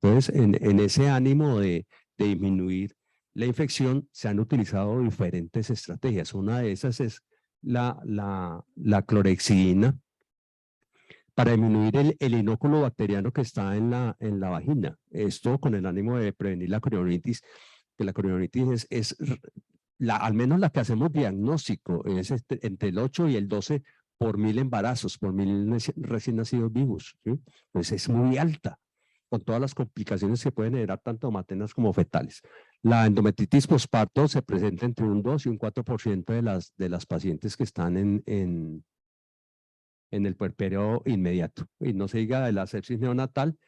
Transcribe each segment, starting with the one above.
Entonces, en ese ánimo de disminuir la infección, se han utilizado diferentes estrategias. Una de esas es la clorexidina para disminuir el inóculo bacteriano que está en la vagina. Esto con el ánimo de prevenir la corionitis, que la corionitis al menos la que hacemos diagnóstico, es entre el 8 y el 12 por 1000 embarazos, por 1000 recién nacidos vivos, ¿sí? Entonces es muy alta, con todas las complicaciones que pueden generar tanto maternas como fetales. La endometritis postparto se presenta entre un 2 y un 4% de las pacientes que están en el puerperio inmediato. Y no se diga de la sepsis neonatal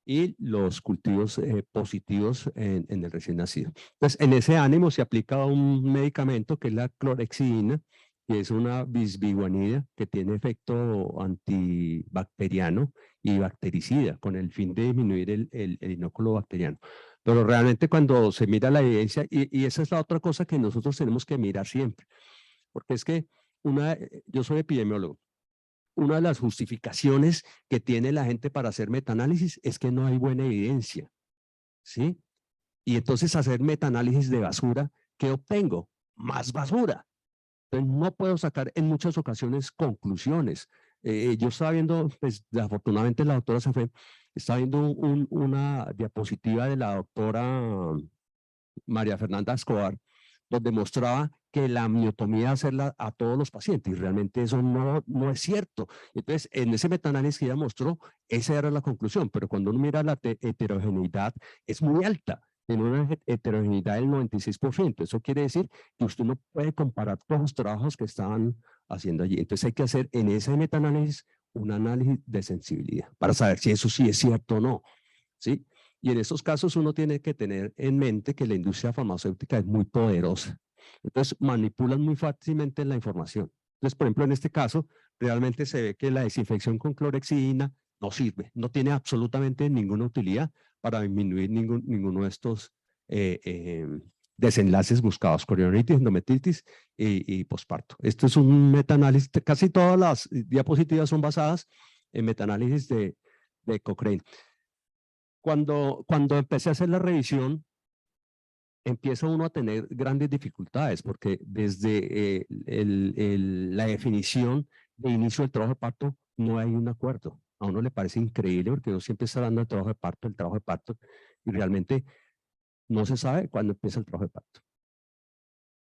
y los cultivos positivos en el recién nacido. Entonces, en ese ánimo se aplica un medicamento que es la clorexidina, que es una bisbiguanida que tiene efecto antibacteriano y bactericida con el fin de disminuir el inóculo bacteriano. Pero realmente cuando se mira la evidencia, y esa es la otra cosa que nosotros tenemos que mirar siempre, porque es que yo soy epidemiólogo. Una de las justificaciones que tiene la gente para hacer metaanálisis es que no hay buena evidencia, ¿sí? Y entonces hacer metaanálisis de basura, ¿qué obtengo? Más basura. Entonces no puedo sacar en muchas ocasiones conclusiones. Yo estaba viendo, pues afortunadamente la doctora se fue, estaba viendo una diapositiva de la doctora María Fernanda Escobar, donde mostraba que la amniotomía hacerla a todos los pacientes, y realmente eso no es cierto. Entonces, en ese metaanálisis que ella mostró, esa era la conclusión, pero cuando uno mira la heterogeneidad, es muy alta, tiene una heterogeneidad del 96%. Eso quiere decir que usted no puede comparar todos los trabajos que estaban haciendo allí. Entonces, hay que hacer en ese metaanálisis un análisis de sensibilidad para saber si eso sí es cierto o no, ¿sí? Y en estos casos uno tiene que tener en mente que la industria farmacéutica es muy poderosa. Entonces manipulan muy fácilmente la información. Entonces, por ejemplo, en este caso, realmente se ve que la desinfección con clorexidina no sirve, no tiene absolutamente ninguna utilidad para disminuir ninguno de estos desenlaces buscados, corionitis, endometritis y posparto. Esto es un metaanálisis, casi todas las diapositivas son basadas en metaanálisis de Cochrane. Cuando empecé a hacer la revisión, empieza uno a tener grandes dificultades, porque desde la definición de inicio del trabajo de parto no hay un acuerdo. A uno le parece increíble porque uno siempre está hablando del trabajo de parto, y realmente no se sabe cuándo empieza el trabajo de parto.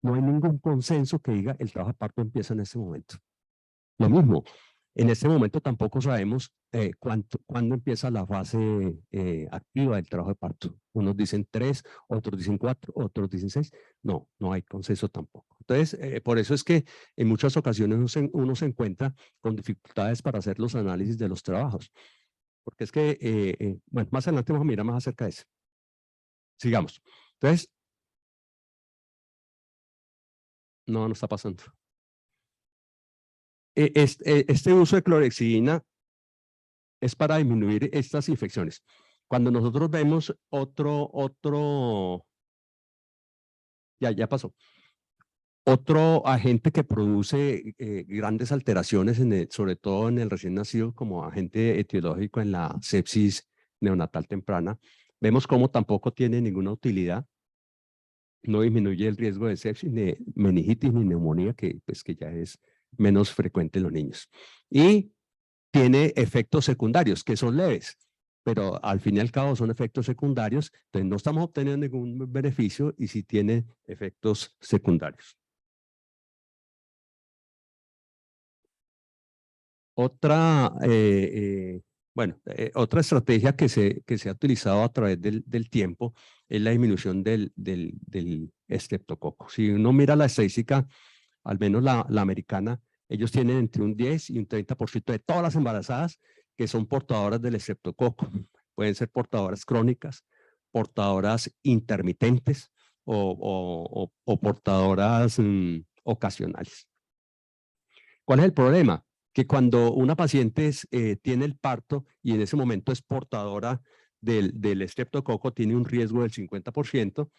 No hay ningún consenso que diga el trabajo de parto empieza en ese momento. Lo mismo, en este momento tampoco sabemos cuándo empieza la fase activa del trabajo de parto. Unos dicen 3, otros dicen 4, otros dicen 6. No hay consenso tampoco. Entonces, por eso es que en muchas ocasiones uno se encuentra con dificultades para hacer los análisis de los trabajos. Porque es que, bueno, más adelante vamos a mirar más acerca de eso. Sigamos. Entonces, no está pasando. Este uso de clorexidina es para disminuir estas infecciones. Cuando nosotros vemos ya pasó, otro agente que produce grandes alteraciones, sobre todo en el recién nacido, como agente etiológico en la sepsis neonatal temprana, vemos cómo tampoco tiene ninguna utilidad, no disminuye el riesgo de sepsis, ni meningitis, ni neumonía, pues, que ya es menos frecuente en los niños. Y tiene efectos secundarios que son leves, pero al fin y al cabo son efectos secundarios, entonces no estamos obteniendo ningún beneficio y sí tiene efectos secundarios. Otra, otra estrategia que se ha utilizado a través del tiempo es la disminución del estreptococo. Si uno mira la estadística, al menos la americana, ellos tienen entre un 10 y un 30% de todas las embarazadas que son portadoras del estreptococo. Pueden ser portadoras crónicas, portadoras intermitentes o portadoras ocasionales. ¿Cuál es el problema? Que cuando una paciente tiene el parto y en ese momento es portadora del estreptococo, tiene un riesgo del 50%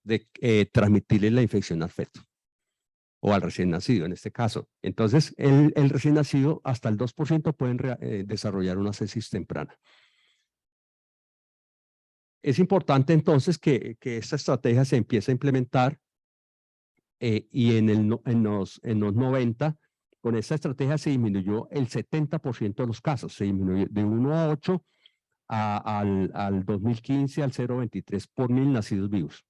de transmitirle la infección al feto o al recién nacido en este caso. Entonces, el recién nacido hasta el 2% pueden desarrollar una sepsis temprana. Es importante entonces que esta estrategia se empiece a implementar y en los 90, con esta estrategia se disminuyó el 70% de los casos, se disminuyó de 1 a 8 al 2015 al 0,23 por 1000 nacidos vivos.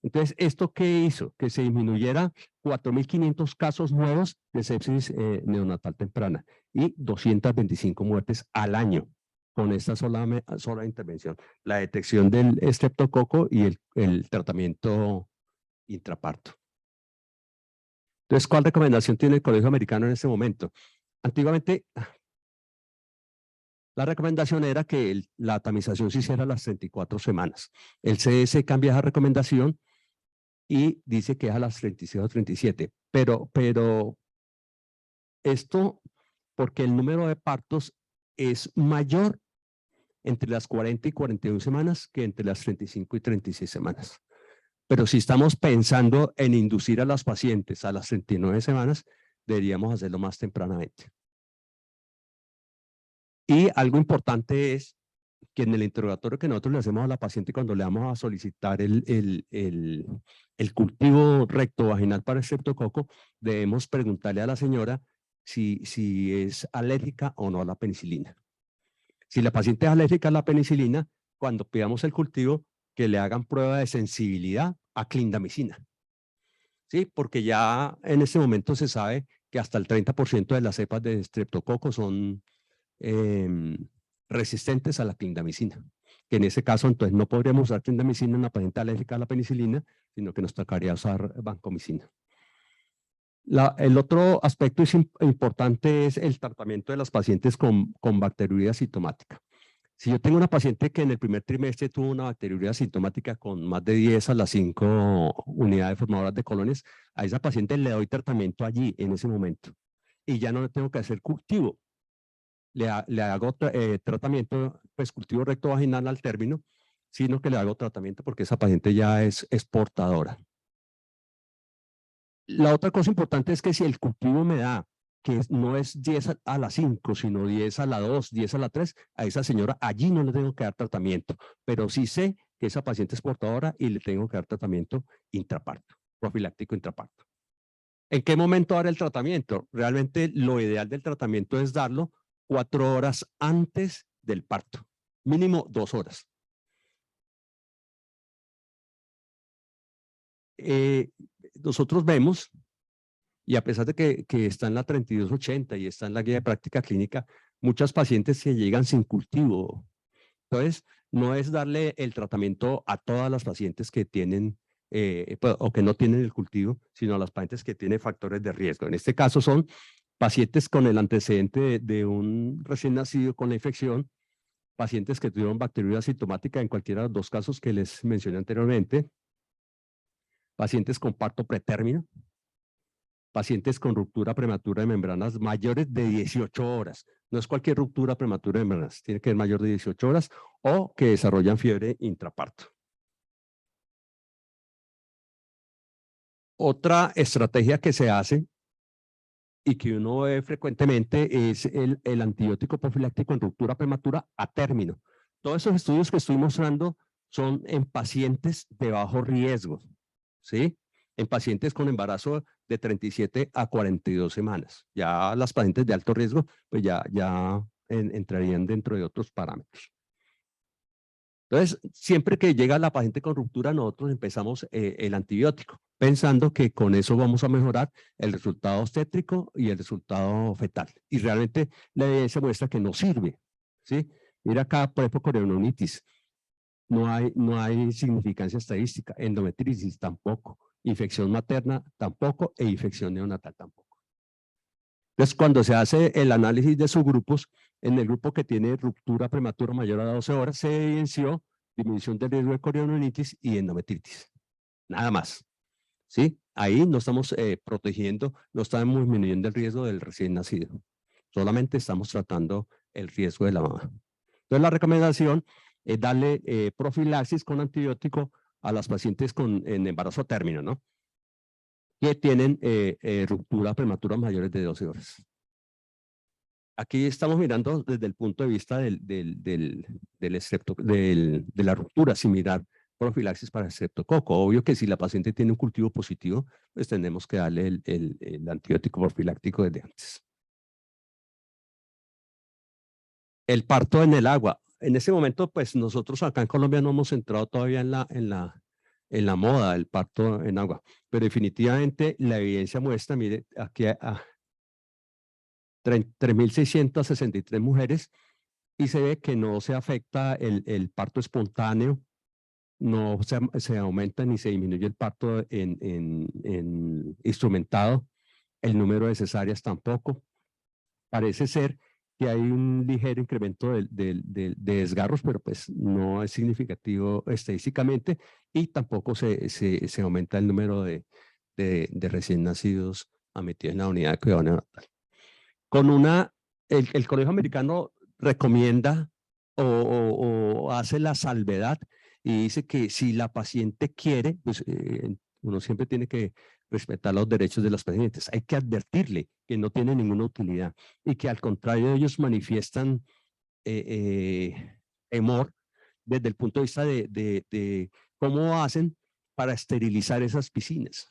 Entonces, ¿esto qué hizo? Que se disminuyera 4.500 casos nuevos de sepsis neonatal temprana y 225 muertes al año con esta sola intervención. La detección del estreptococo y el tratamiento intraparto. Entonces, ¿cuál recomendación tiene el Colegio Americano en este momento? Antiguamente, la recomendación era que la tamización se hiciera a las 34 semanas. El CDC cambia esa recomendación y dice que es a las 36 o 37. Pero esto porque el número de partos es mayor entre las 40 y 41 semanas que entre las 35 y 36 semanas. Pero si estamos pensando en inducir a las pacientes a las 39 semanas, deberíamos hacerlo más tempranamente. Y algo importante es que en el interrogatorio que nosotros le hacemos a la paciente cuando le vamos a solicitar el cultivo recto vaginal para estreptococo, debemos preguntarle a la señora si es alérgica o no a la penicilina. Si la paciente es alérgica a la penicilina, cuando pidamos el cultivo, que le hagan prueba de sensibilidad a clindamicina. ¿Sí? Porque ya en este momento se sabe que hasta el 30% de las cepas de estreptococo son resistentes a la clindamicina. Que en ese caso, entonces, no podríamos usar clindamicina en la paciente alérgica a la penicilina, sino que nos tocaría usar vancomicina. El otro aspecto importante es el tratamiento de las pacientes con bacteriuria sintomática. Si yo tengo una paciente que en el primer trimestre tuvo una bacteriuria sintomática con más de 10 a las 5 unidades formadoras de colonias, a esa paciente le doy tratamiento allí, en ese momento. Y ya no le tengo que hacer cultivo. Le hago tratamiento, pues cultivo recto vaginal al término, sino que le hago tratamiento porque esa paciente ya es portadora. La otra cosa importante es que si el cultivo me da que no es 10 a la 5, sino 10 a la 2, 10 a la 3, a esa señora allí no le tengo que dar tratamiento, pero sí sé que esa paciente es portadora y le tengo que dar tratamiento intraparto, profiláctico intraparto. ¿En qué momento dar el tratamiento? Realmente lo ideal del tratamiento es darlo 4 horas antes del parto, mínimo 2 horas. Nosotros vemos, y a pesar de que está en la 3280 y está en la guía de práctica clínica, muchas pacientes que llegan sin cultivo. Entonces, no es darle el tratamiento a todas las pacientes que tienen o que no tienen el cultivo, sino a las pacientes que tienen factores de riesgo. En este caso son pacientes con el antecedente de un recién nacido con la infección, pacientes que tuvieron bacteriuria asintomática en cualquiera de los dos casos que les mencioné anteriormente, pacientes con parto pretérmino, pacientes con ruptura prematura de membranas mayores de 18 horas. No es cualquier ruptura prematura de membranas, tiene que ser mayor de 18 horas o que desarrollan fiebre intraparto. Otra estrategia que se hace y que uno ve frecuentemente es el antibiótico profiláctico en ruptura prematura a término. Todos esos estudios que estoy mostrando son en pacientes de bajo riesgo, ¿sí? En pacientes con embarazo de 37 a 42 semanas. Ya las pacientes de alto riesgo, pues ya entrarían dentro de otros parámetros. Entonces, siempre que llega la paciente con ruptura, nosotros empezamos el antibiótico, pensando que con eso vamos a mejorar el resultado obstétrico y el resultado fetal. Y realmente la evidencia muestra que no sirve, ¿sí? Mira acá, por ejemplo, corionitis. No hay significancia estadística. Endometritis tampoco. Infección materna tampoco. E infección neonatal tampoco. Entonces, cuando se hace el análisis de subgrupos, en el grupo que tiene ruptura prematura mayor a 12 horas, se evidenció disminución del riesgo de corionitis y endometritis. Nada más. ¿Sí? Ahí no estamos protegiendo, no estamos disminuyendo el riesgo del recién nacido. Solamente estamos tratando el riesgo de la mamá. Entonces, la recomendación es darle profilaxis con antibiótico a las pacientes en embarazo a término, ¿no? Que tienen ruptura prematura mayores de 12 horas. aquí estamos mirando desde el punto de vista de la ruptura, sin mirar profilaxis para estreptococo. Obvio que si la paciente tiene un cultivo positivo, pues tenemos que darle el antibiótico profiláctico desde antes. El parto en el agua. En ese momento, pues nosotros acá en Colombia no hemos entrado todavía en la moda del parto en agua, pero definitivamente la evidencia muestra, mire, aquí a 3.663 mujeres y se ve que no se afecta el parto espontáneo, no se aumenta ni se disminuye el parto en instrumentado, el número de cesáreas tampoco. Parece ser que hay un ligero incremento de desgarros, pero pues no es significativo estadísticamente y tampoco se aumenta el número de recién nacidos admitidos en la unidad de cuidado neonatal. El Colegio Americano recomienda o hace la salvedad y dice que si la paciente quiere, pues uno siempre tiene que respetar los derechos de los pacientes. Hay que advertirle que no tiene ninguna utilidad y que al contrario ellos manifiestan temor desde el punto de vista de cómo hacen para esterilizar esas piscinas.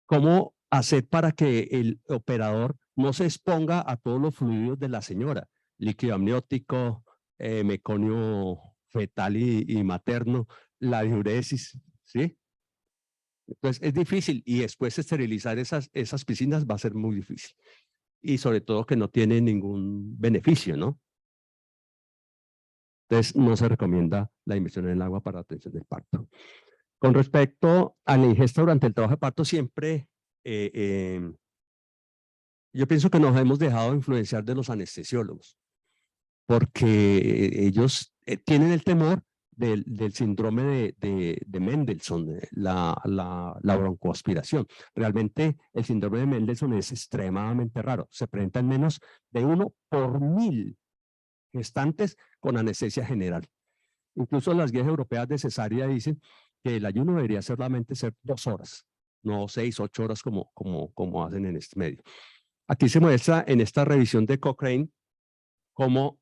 ¿Cómo hacer para que el operador no se exponga a todos los fluidos de la señora? Líquido amniótico, meconio fetal y materno, la diuresis, ¿sí? Entonces es difícil y después esterilizar esas piscinas va a ser muy difícil. Y sobre todo que no tiene ningún beneficio, ¿no? Entonces no se recomienda la inmersión en el agua para atención del parto. Con respecto a la ingesta durante el trabajo de parto, siempre yo pienso que nos hemos dejado influenciar de los anestesiólogos, porque ellos tienen el temor del síndrome de Mendelssohn, la broncoaspiración. Realmente el síndrome de Mendelssohn es extremadamente raro. Se presenta en menos de 1 por 1000 gestantes con anestesia general. Incluso las guías europeas de cesárea dicen que el ayuno debería solamente ser 2 horas, no 6, 8 horas como hacen en este medio. Aquí se muestra en esta revisión de Cochrane cómo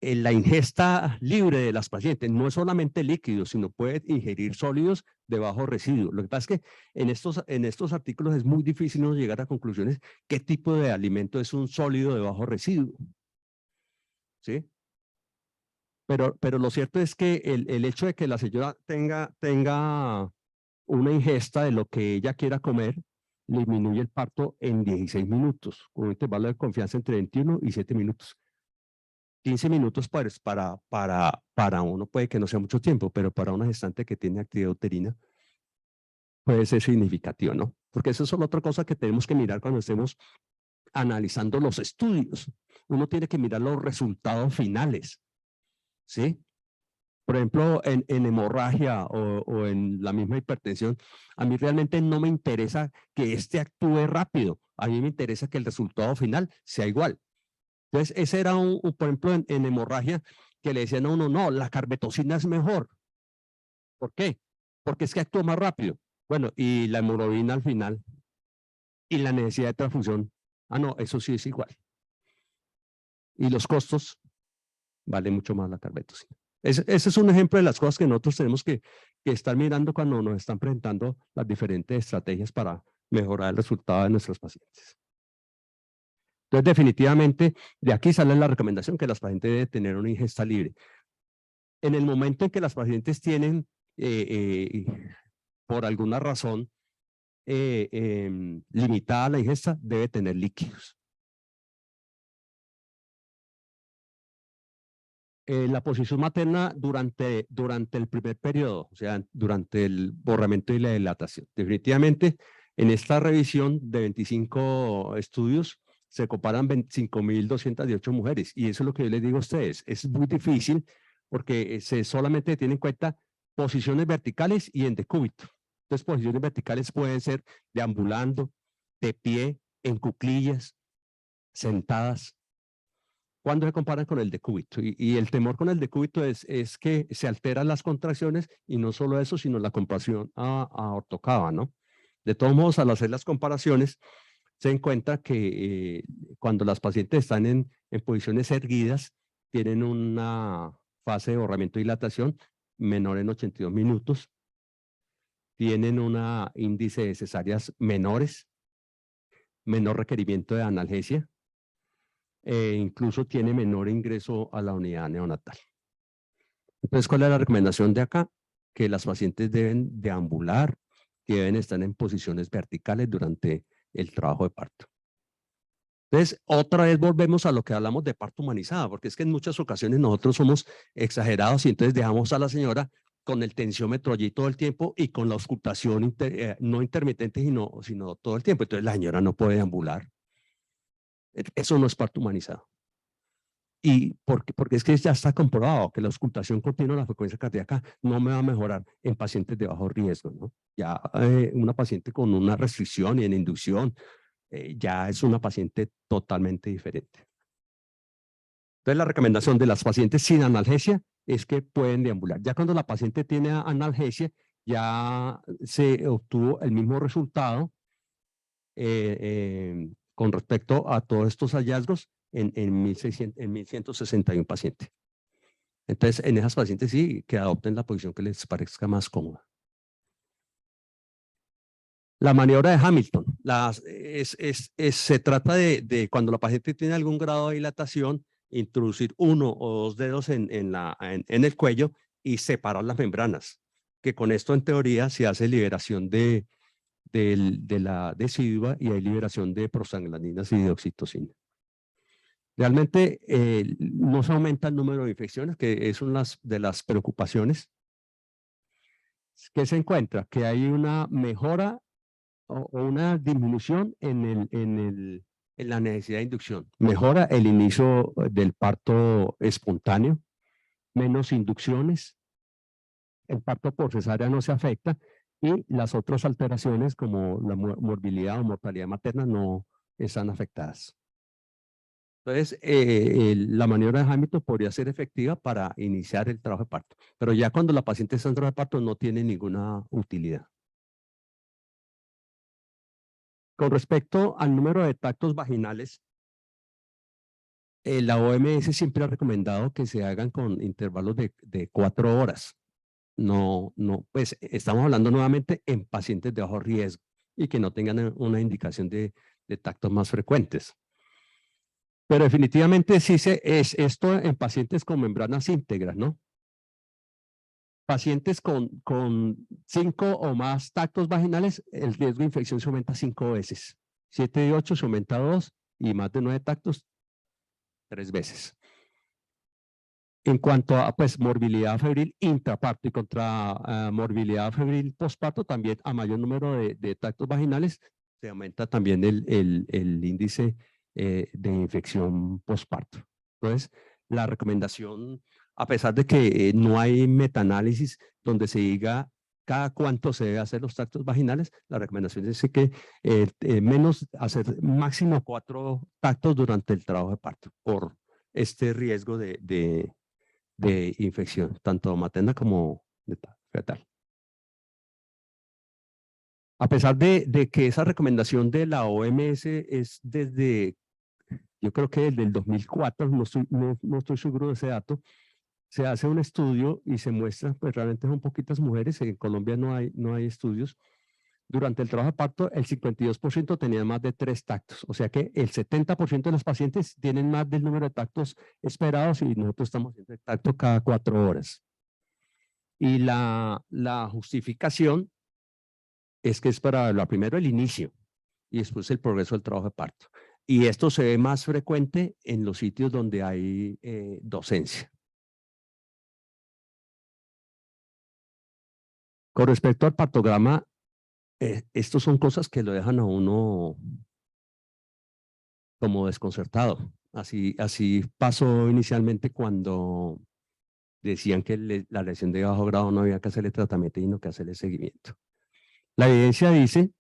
la ingesta libre de las pacientes no es solamente líquidos, sino puede ingerir sólidos de bajo residuo. Lo que pasa es que en estos artículos es muy difícil no llegar a conclusiones qué tipo de alimento es un sólido de bajo residuo. ¿Sí? Pero lo cierto es que el hecho de que la señora tenga una ingesta de lo que ella quiera comer, disminuye el parto en 16 minutos, con un intervalo de confianza entre 21 y 7 minutos. 15 minutos para uno puede que no sea mucho tiempo, pero para una gestante que tiene actividad uterina puede ser significativo, ¿no? Porque eso es solo otra cosa que tenemos que mirar cuando estemos analizando los estudios. Uno tiene que mirar los resultados finales, ¿sí? Por ejemplo, en hemorragia o en la misma hipertensión, a mí realmente no me interesa que este actúe rápido. A mí me interesa que el resultado final sea igual. Entonces, ese era por ejemplo, en hemorragia, que le decían a uno, no, la carbetocina es mejor. ¿Por qué? Porque es que actúa más rápido. Bueno, y la hemoglobina al final, y la necesidad de transfusión, no, eso sí es igual. Y los costos, vale mucho más la carbetocina. Ese es un ejemplo de las cosas que nosotros tenemos que estar mirando cuando nos están presentando las diferentes estrategias para mejorar el resultado de nuestros pacientes. Entonces, definitivamente, de aquí sale la recomendación que las pacientes deben tener una ingesta libre. En el momento en que las pacientes tienen, por alguna razón, limitada la ingesta, debe tener líquidos. La posición materna durante el primer periodo, o sea, durante el borramiento y la dilatación. Definitivamente, en esta revisión de 25 estudios, se comparan 25.218 mujeres. Y eso es lo que yo les digo a ustedes. Es muy difícil porque se solamente tiene en cuenta posiciones verticales y en decúbito. Entonces, posiciones verticales pueden ser deambulando, de pie, en cuclillas, sentadas. Cuando se comparan con el decúbito. Y el temor con el decúbito es que se alteran las contracciones y no solo eso, sino la comparación a ortocava, ¿no? De todos modos, al hacer las comparaciones, se encuentra que cuando las pacientes están en posiciones erguidas, tienen una fase de borramiento y dilatación menor en 82 minutos, tienen un índice de cesáreas menores, menor requerimiento de analgesia, incluso tiene menor ingreso a la unidad neonatal. Entonces, ¿cuál es la recomendación de acá? Que las pacientes deben deambular, que deben estar en posiciones verticales durante el trabajo de parto. Entonces, otra vez volvemos a lo que hablamos de parto humanizado, porque es que en muchas ocasiones nosotros somos exagerados y entonces dejamos a la señora con el tensiómetro allí todo el tiempo y con la auscultación no intermitente, sino todo el tiempo. Entonces la señora no puede deambular. Eso no es parto humanizado. Y porque es que ya está comprobado que la auscultación continua de la frecuencia cardíaca no me va a mejorar en pacientes de bajo riesgo, ¿no? Ya una paciente con una restricción y en inducción ya es una paciente totalmente diferente. Entonces la recomendación de las pacientes sin analgesia es que pueden deambular. Ya cuando la paciente tiene analgesia, ya se obtuvo el mismo resultado con respecto a todos estos hallazgos en 1161 pacientes. Entonces, en esas pacientes sí, que adopten la posición que les parezca más cómoda. La maniobra de Hamilton. Se trata de cuando la paciente tiene algún grado de dilatación, introducir uno o dos dedos en el cuello y separar las membranas. Que con esto, en teoría, se hace liberación de la decidua y hay liberación de prostaglandinas y de oxitocina. Realmente no se aumenta el número de infecciones, que es una de las preocupaciones. ¿Qué se encuentra? Que hay una mejora o una disminución en la necesidad de inducción. Mejora el inicio del parto espontáneo, menos inducciones, el parto por cesárea no se afecta y las otras alteraciones como la morbilidad o mortalidad materna no están afectadas. Entonces, la maniobra de Hamilton podría ser efectiva para iniciar el trabajo de parto, pero ya cuando la paciente está en trabajo de parto no tiene ninguna utilidad. Con respecto al número de tactos vaginales, la OMS siempre ha recomendado que se hagan con intervalos de 4 horas. Pues estamos hablando nuevamente en pacientes de bajo riesgo y que no tengan una indicación de tactos más frecuentes. Pero definitivamente sí es esto en pacientes con membranas íntegras, ¿no? Pacientes con 5 o más tactos vaginales, el riesgo de infección se aumenta 5 veces. 7 de 8 se aumenta 2 y más de 9 tactos 3 veces. En cuanto a pues, morbilidad febril intraparto y contra morbilidad febril postparto, también a mayor número de tactos vaginales, se aumenta también el índice de infección postparto. Entonces, la recomendación, a pesar de que no hay metaanálisis donde se diga cada cuánto se debe hacer los tactos vaginales, la recomendación es que hacer máximo 4 tactos durante el trabajo de parto por este riesgo de infección, tanto materna como fetal. A pesar de que esa recomendación de la OMS es desde, yo creo que desde el 2004, no estoy seguro de ese dato, se hace un estudio y se muestra, pues realmente son poquitas mujeres, en Colombia no hay estudios. Durante el trabajo de parto, el 52% tenía más de 3 tactos, o sea que el 70% de los pacientes tienen más del número de tactos esperados y nosotros estamos haciendo el tacto cada 4 horas. Y la justificación es que es para primero el inicio y después el progreso del trabajo de parto. Y esto se ve más frecuente en los sitios donde hay docencia. Con respecto al partograma, estos son cosas que lo dejan a uno como desconcertado. Así pasó inicialmente cuando decían que la lesión de bajo grado no había que hacerle tratamiento, sino que hacerle seguimiento. La evidencia dice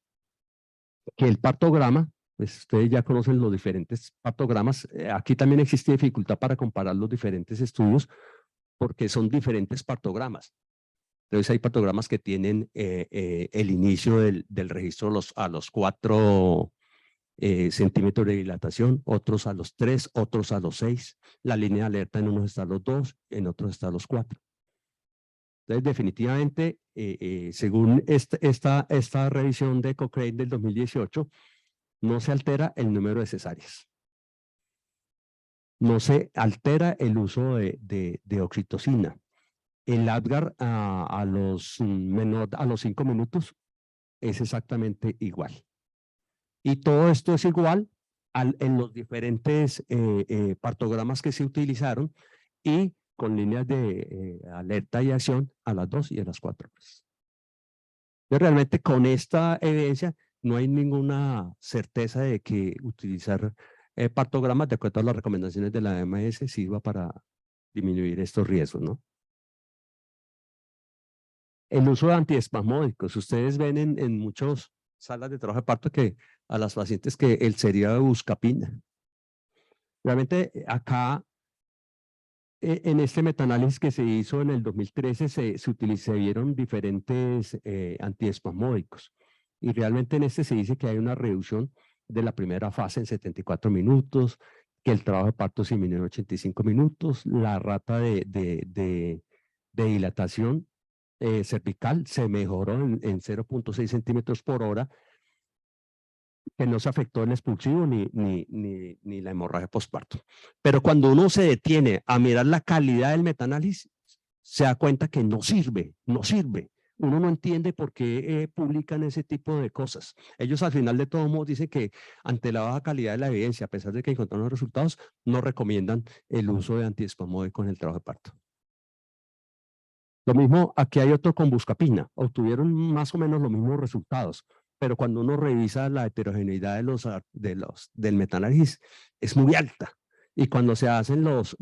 que el partograma, pues ustedes ya conocen los diferentes partogramas, aquí también existe dificultad para comparar los diferentes estudios porque son diferentes partogramas. Entonces hay partogramas que tienen el inicio del registro a los 4 centímetros de dilatación, otros a los 3, otros a los 6. La línea de alerta en unos está a los 2, en otros está a los 4. Entonces, definitivamente, según esta revisión de Cochrane del 2018, no se altera el número de cesáreas. No se altera el uso de oxitocina. El Apgar a los 5 minutos es exactamente igual. Y todo esto es igual en los diferentes partogramas que se utilizaron y con líneas de alerta y acción a las 2 y a las 4 horas. Entonces, realmente con esta evidencia no hay ninguna certeza de que utilizar partogramas de acuerdo a las recomendaciones de la OMS sirva para disminuir estos riesgos, ¿no? El uso de antiespasmódicos. Ustedes ven en muchas salas de trabajo de parto que a las pacientes que el sería de buscapina. Realmente acá, en este metaanálisis que se hizo en el 2013, se vieron diferentes antiespasmódicos. Y realmente en este se dice que hay una reducción de la primera fase en 74 minutos, que el trabajo de parto se disminuyó en 85 minutos, la rata de dilatación cervical se mejoró en 0.6 centímetros por hora, que no se afectó el expulsivo ni la hemorragia postparto. Pero cuando uno se detiene a mirar la calidad del metaanálisis, se da cuenta que no sirve, no sirve. Uno no entiende por qué publican ese tipo de cosas. Ellos al final de todos modos dicen que ante la baja calidad de la evidencia, a pesar de que encontraron los resultados, no recomiendan el uso de antiespasmódicos en el trabajo de parto. Lo mismo, aquí hay otro con buscapina, obtuvieron más o menos los mismos resultados, pero cuando uno revisa la heterogeneidad del metaanálisis es muy alta. Y cuando se hacen los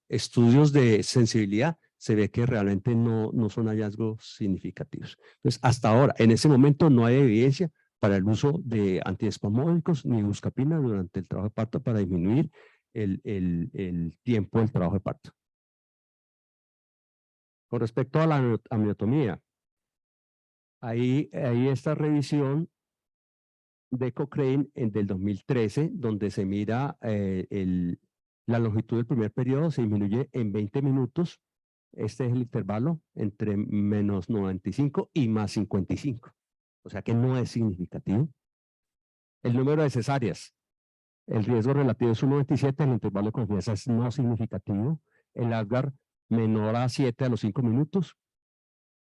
estudios de sensibilidad, se ve que realmente no son hallazgos significativos. Entonces, hasta ahora, en ese momento, no hay evidencia para el uso de antiespasmódicos ni buscapina durante el trabajo de parto para disminuir el tiempo del trabajo de parto. Con respecto a la amniotomía, ahí esta revisión de Cochrane del 2013, donde se mira la longitud del primer periodo, se disminuye en 20 minutos. Este es el intervalo entre menos 95 y más 55. O sea que no es significativo. El número de cesáreas. El riesgo relativo es 1.27, el intervalo de confianza es no significativo. El Apgar menor a 7 a los 5 minutos,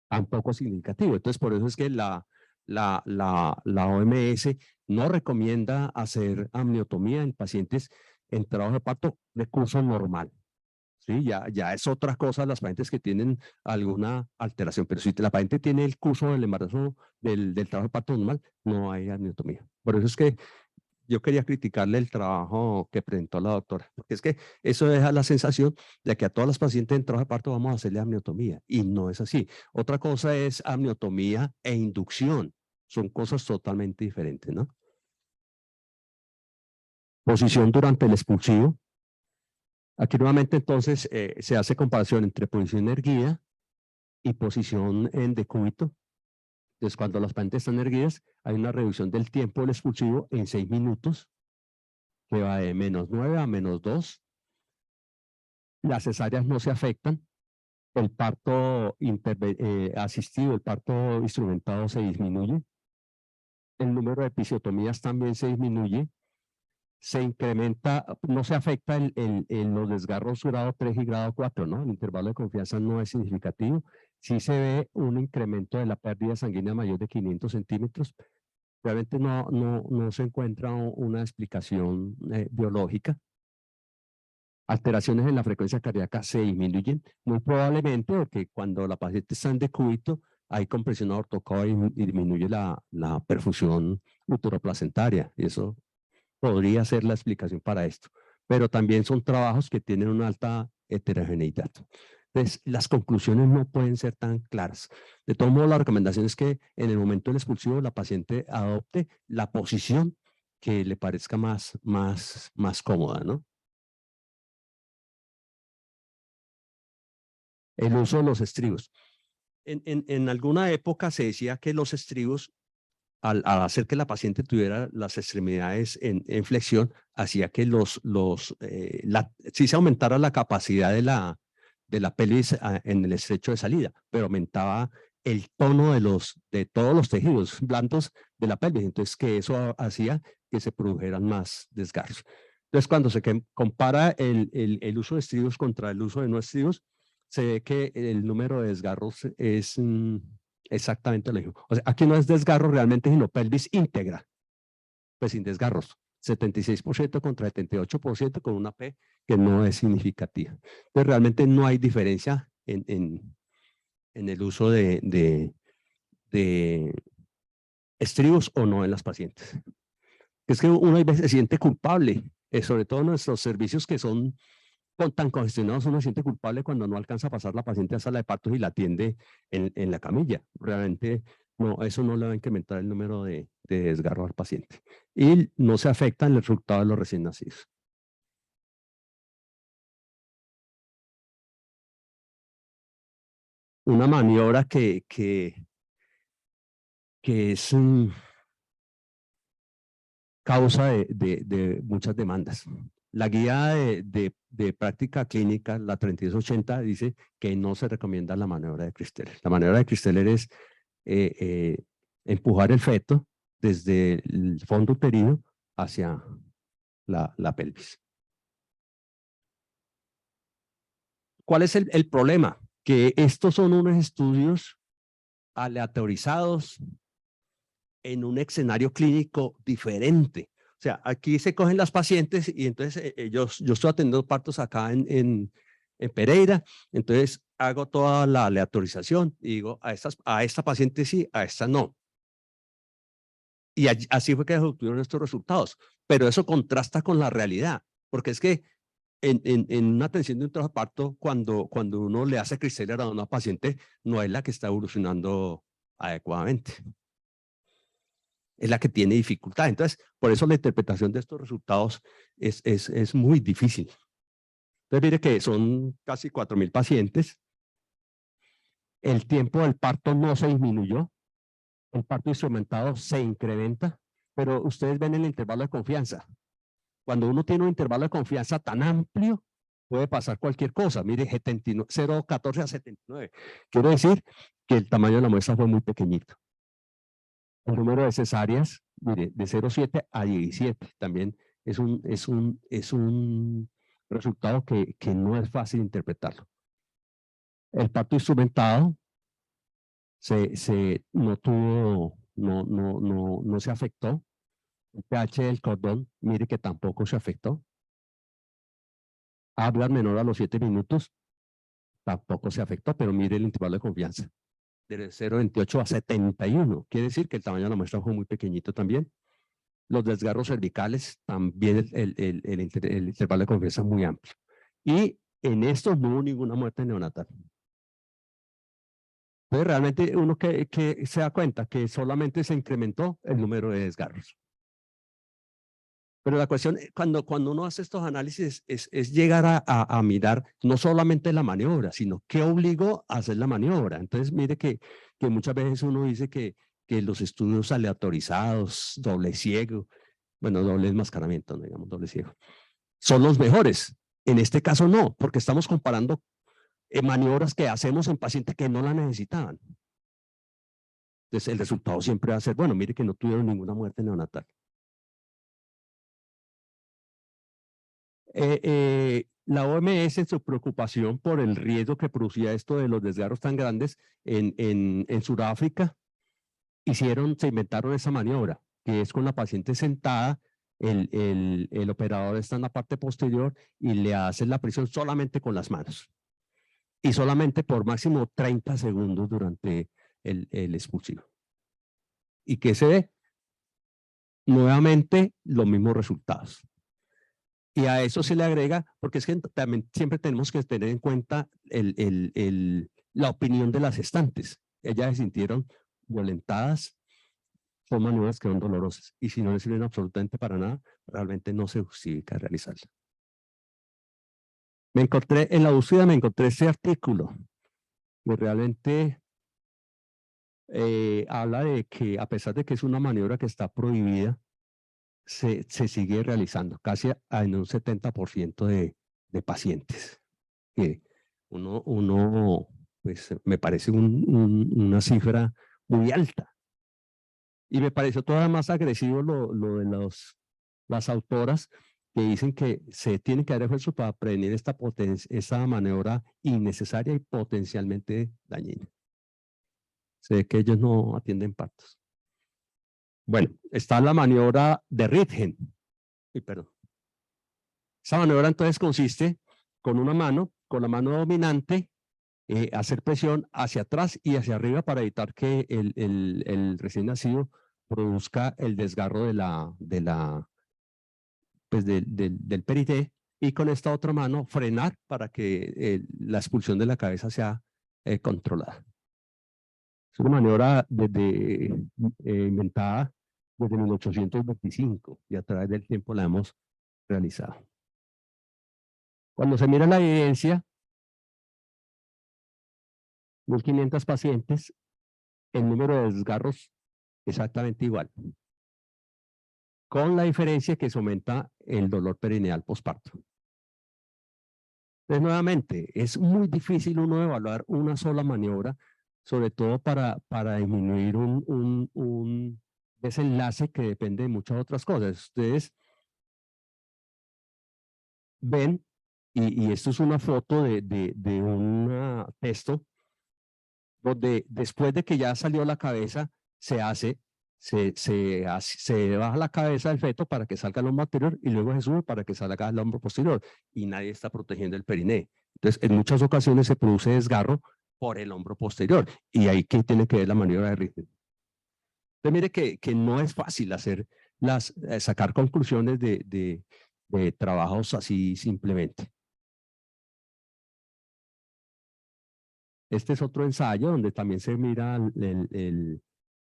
tampoco significativo. Entonces, por eso es que la OMS no recomienda hacer amniotomía en pacientes en trabajo de parto de curso normal. ¿Sí? Ya es otra cosa las pacientes que tienen alguna alteración, pero si la paciente tiene el curso del embarazo del trabajo de parto normal, no hay amniotomía. Por eso es que yo quería criticarle el trabajo que presentó la doctora, porque es que eso deja la sensación de que a todas las pacientes en trabajo de parto vamos a hacerle amniotomía, y no es así. Otra cosa es amniotomía e inducción, son cosas totalmente diferentes, ¿no? Posición durante el expulsivo. Aquí nuevamente entonces se hace comparación entre posición erguida y posición en decúbito. Entonces cuando las pacientes están erguidas hay una reducción del tiempo del expulsivo en 6 minutos, que va de -9 a -2. Las cesáreas no se afectan. El parto asistido, el parto instrumentado se disminuye. El número de episiotomías también se disminuye. Se incrementa, no se afecta los desgarros grado 3 y grado 4, ¿no? El intervalo de confianza no es significativo. Sí se ve un incremento de la pérdida sanguínea mayor de 500 centímetros. Realmente no se encuentra una explicación biológica. Alteraciones en la frecuencia cardíaca se disminuyen, muy probablemente porque cuando la paciente está en decúbito hay compresión aortocódica y disminuye la perfusión uteroplacentaria, y eso podría ser la explicación para esto. Pero también son trabajos que tienen una alta heterogeneidad. Entonces, las conclusiones no pueden ser tan claras. De todos modos, la recomendación es que en el momento del expulsivo la paciente adopte la posición que le parezca más cómoda, ¿no? El uso de los estribos. En alguna época se decía que los estribos al hacer que la paciente tuviera las extremidades en flexión, hacía que sí se aumentara la capacidad de la pelvis en el estrecho de salida, pero aumentaba el tono de todos los tejidos blandos de la pelvis. Entonces, que eso hacía que se produjeran más desgarros. Entonces, cuando se compara el uso de estribos contra el uso de no estribos, se ve que el número de desgarros es exactamente lo mismo. O sea, aquí no es desgarro realmente, sino pelvis íntegra, pues sin desgarros. 76% contra 78% con una P que no es significativa. Entonces, realmente no hay diferencia en el uso de estribos o no en las pacientes. Es que uno a veces se siente culpable, sobre todo nuestros servicios que son tan congestionados, uno se siente culpable cuando no alcanza a pasar la paciente a sala de partos y la atiende en la camilla. Realmente no, eso no le va a incrementar el número de desgarro al paciente. Y no se afecta en el resultado de los recién nacidos. Una maniobra que es causa de muchas demandas. La guía de práctica clínica, la 3280, dice que no se recomienda la maniobra de Christeller. La maniobra de Christeller es empujar el feto desde el fondo uterino hacia la pelvis. ¿Cuál es el problema? Que estos son unos estudios aleatorizados en un escenario clínico diferente. O sea, aquí se cogen las pacientes y entonces yo estoy atendiendo partos acá en Pereira, entonces hago toda la aleatorización y digo a esta paciente sí, a esta no. Y así fue que se obtuvieron estos resultados. Pero eso contrasta con la realidad, porque es que en una atención de un trabajo de parto, cuando uno le hace Christeller a una paciente, no es la que está evolucionando adecuadamente. Es la que tiene dificultad. Entonces, por eso la interpretación de estos resultados es muy difícil. Entonces, mire que son casi 4.000 pacientes. El tiempo del parto no se disminuyó. El parto instrumentado se incrementa, pero ustedes ven el intervalo de confianza. Cuando uno tiene un intervalo de confianza tan amplio, puede pasar cualquier cosa. Mire, 0,14 a 79. Quiero decir que el tamaño de la muestra fue muy pequeñito. El número de cesáreas, mire, de 0,7 a 17, también es un resultado que no es fácil interpretarlo. El parto instrumentado no se afectó. El pH del cordón, mire que tampoco se afectó. Hablar menor a los 7 minutos, tampoco se afectó, pero mire el intervalo de confianza. De 0,28 a 71. Quiere decir que el tamaño de la muestra fue muy pequeñito también. Los desgarros cervicales, también el intervalo de confianza es muy amplio. Y en estos no hubo ninguna muerte neonatal. Entonces, realmente uno que se da cuenta que solamente se incrementó el número de desgarros. Pero la cuestión, cuando uno hace estos análisis, es llegar a mirar no solamente la maniobra, sino qué obligó a hacer la maniobra. Entonces, mire que muchas veces uno dice que los estudios aleatorizados, doble ciego, bueno, doble enmascaramiento, no digamos doble ciego, son los mejores. En este caso no, porque estamos comparando maniobras que hacemos en pacientes que no la necesitaban. Entonces, el resultado siempre va a ser, bueno, mire que no tuvieron ninguna muerte neonatal. La OMS, en su preocupación por el riesgo que producía esto de los desgarros tan grandes en Sudáfrica, se inventaron esa maniobra, que es con la paciente sentada, el operador está en la parte posterior y le hace la presión solamente con las manos. Y solamente por máximo 30 segundos durante el expulsivo. ¿Y qué se ve? Nuevamente los mismos resultados. Y a eso se le agrega, porque es que también siempre tenemos que tener en cuenta la opinión de las gestantes. Ellas se sintieron violentadas, son maniobras que son dolorosas. Y si no le sirven absolutamente para nada, realmente no se justifica realizarla. En la búsqueda me encontré este artículo, que realmente habla de que a pesar de que es una maniobra que está prohibida, se sigue realizando casi en un 70% de pacientes. Pues me parece una cifra muy alta. Y me pareció todavía más agresivo lo de las autoras que dicen que se tiene que dar esfuerzo para prevenir esta maniobra innecesaria y potencialmente dañina. Se ve que ellos no atienden partos. Bueno, está la maniobra de Ritgen. Perdón. Esa maniobra entonces consiste con una mano, con la mano dominante, hacer presión hacia atrás y hacia arriba para evitar que el recién nacido produzca el desgarro del perité, y con esta otra mano frenar para que la expulsión de la cabeza sea controlada. Es una maniobra inventada desde 1825 y a través del tiempo la hemos realizado. Cuando se mira la evidencia, 1.500 pacientes, el número de desgarros exactamente igual, con la diferencia que se aumenta el dolor perineal posparto. Entonces, nuevamente, es muy difícil uno evaluar una sola maniobra, sobre todo para disminuir un desenlace que depende de muchas otras cosas. Ustedes ven, y esto es una foto de un texto, donde después de que ya salió la cabeza, se baja la cabeza del feto para que salga el hombro anterior y luego se sube para que salga el hombro posterior, y nadie está protegiendo el periné. Entonces, en muchas ocasiones se produce desgarro por el hombro posterior, y ahí que tiene que ver la maniobra de Ritgen. Entonces, mire que no es fácil sacar conclusiones de trabajos así simplemente. Este es otro ensayo donde también se mira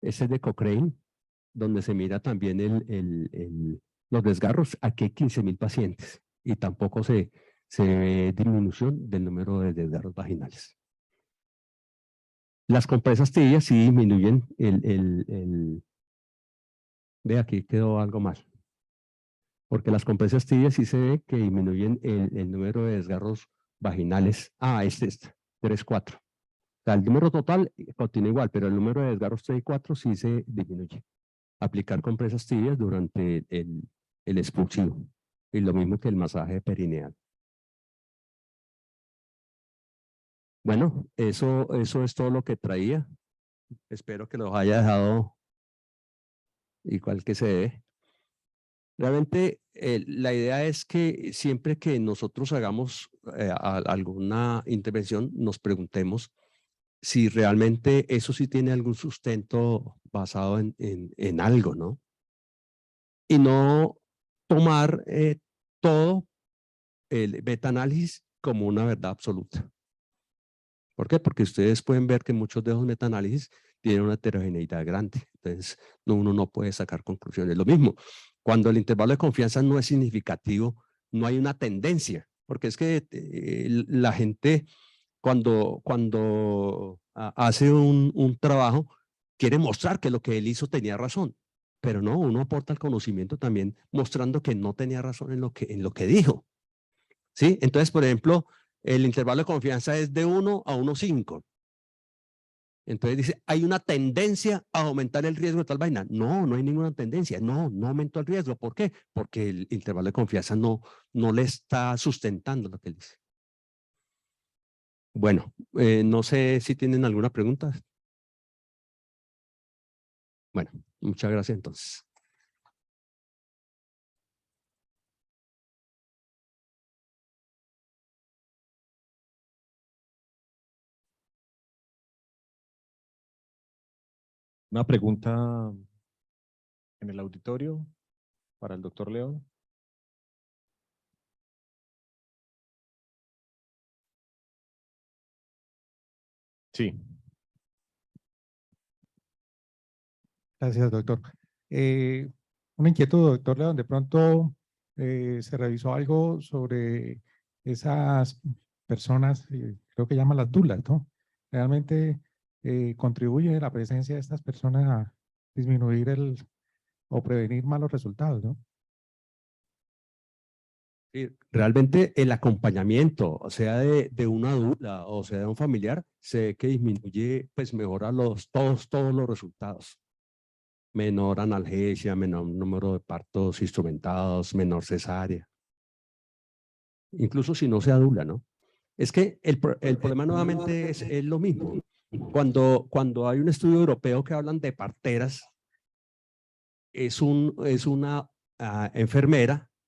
ese de Cochrane, donde se mira también los desgarros. Aquí hay 15.000 pacientes y tampoco se ve disminución del número de desgarros vaginales. Las compresas tibias sí disminuyen ve, aquí quedó algo mal. Porque las compresas tibias sí se ve que disminuyen el número de desgarros vaginales. Este es 3, 4. O sea, el número total continúa igual, pero el número de desgarros 3 y 4 sí se disminuye. Aplicar compresas tibias durante el expulsivo. Y lo mismo que el masaje perineal. Bueno, eso es todo lo que traía. Espero que los haya dejado igual que se debe. Realmente la idea es que siempre que nosotros hagamos alguna intervención, nos preguntemos si realmente eso sí tiene algún sustento basado en algo, ¿no? Y no tomar todo el metaanálisis como una verdad absoluta. ¿Por qué? Porque ustedes pueden ver que muchos de esos metaanálisis tienen una heterogeneidad grande. Entonces, uno no puede sacar conclusiones. Lo mismo, cuando el intervalo de confianza no es significativo, no hay una tendencia. Porque es que la gente cuando hace un trabajo, quiere mostrar que lo que él hizo tenía razón. Pero no, uno aporta el conocimiento también mostrando que no tenía razón en lo que dijo. ¿Sí? Entonces, por ejemplo, el intervalo de confianza es de 1 a 1,5. Entonces dice, hay una tendencia a aumentar el riesgo de tal vaina. No, no hay ninguna tendencia. No aumentó el riesgo. ¿Por qué? Porque el intervalo de confianza no le está sustentando lo que él dice. Bueno, no sé si tienen alguna pregunta. Bueno, muchas gracias entonces. Una pregunta en el auditorio para el doctor León. Sí. Gracias, doctor. Una inquietud, doctor León. De pronto se revisó algo sobre esas personas, creo que llaman las dulas, ¿no? Realmente contribuye la presencia de estas personas a disminuir o prevenir malos resultados, ¿no? Sí, realmente el acompañamiento, o sea, de una adulta, o sea, de un familiar, se ve que disminuye, pues mejora todos los resultados. Menor analgesia, menor número de partos instrumentados, menor cesárea. Incluso si no se adula, ¿no? Es que el problema nuevamente es lo mismo. Cuando hay un estudio europeo que hablan de parteras, es una enfermera